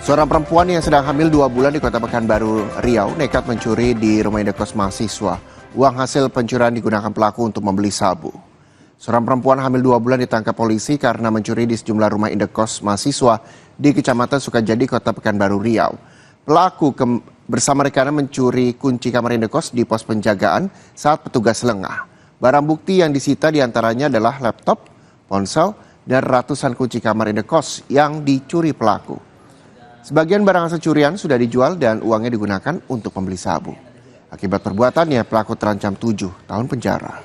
Seorang perempuan yang sedang hamil 2 bulan di Kota Pekanbaru, Riau, nekat mencuri di rumah indekos mahasiswa. Uang hasil pencurian digunakan pelaku untuk membeli sabu. Seorang perempuan hamil 2 bulan ditangkap polisi karena mencuri di sejumlah rumah indekos mahasiswa di Kecamatan Sukajadi, Kota Pekanbaru, Riau. Pelaku bersama rekannya mencuri kunci kamar indekos di pos penjagaan saat petugas lengah. Barang bukti yang disita diantaranya adalah laptop, ponsel, dan ratusan kunci kamar indekos yang dicuri pelaku. Sebagian barang hasil curian sudah dijual dan uangnya digunakan untuk membeli sabu. Akibat perbuatannya, pelaku terancam 7 tahun penjara.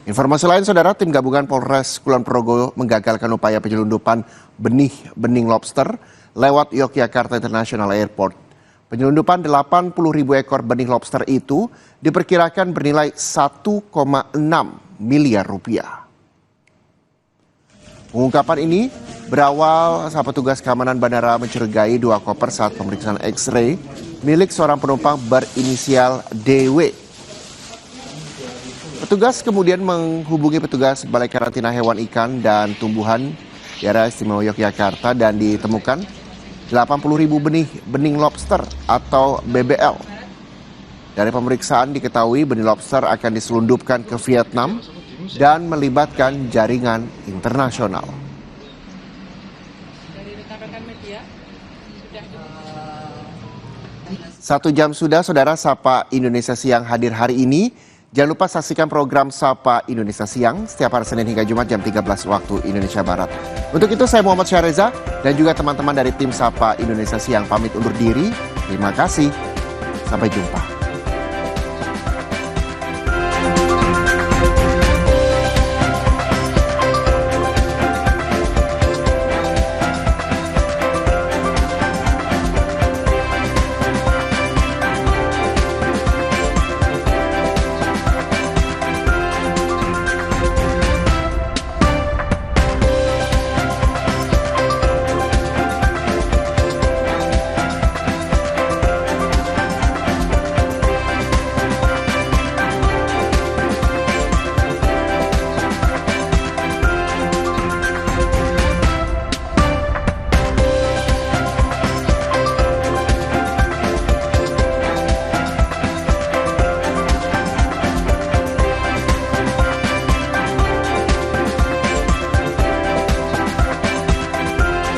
Informasi lain, saudara, tim gabungan Polres Kulon Progo menggagalkan upaya penyelundupan benih lobster lewat Yogyakarta International Airport. Penyelundupan 80.000 ekor benih lobster itu diperkirakan bernilai 1,6 miliar rupiah. Pengungkapan ini berawal saat petugas keamanan bandara mencurigai 2 koper saat pemeriksaan X-ray milik seorang penumpang berinisial DW. Petugas kemudian menghubungi petugas Balai Karantina Hewan Ikan dan Tumbuhan Daerah Istimewa Yogyakarta dan ditemukan 80.000 benih lobster atau BBL. Dari pemeriksaan diketahui benih lobster akan diselundupkan ke Vietnam dan melibatkan jaringan internasional. Satu jam sudah, saudara, Sapa Indonesia Siang hadir hari ini. Jangan lupa saksikan program Sapa Indonesia Siang setiap hari Senin hingga Jumat jam 13 waktu Indonesia Barat. Untuk itu saya Muhammad Syahreza dan juga teman-teman dari tim Sapa Indonesia Siang pamit undur diri. Terima kasih. Sampai jumpa.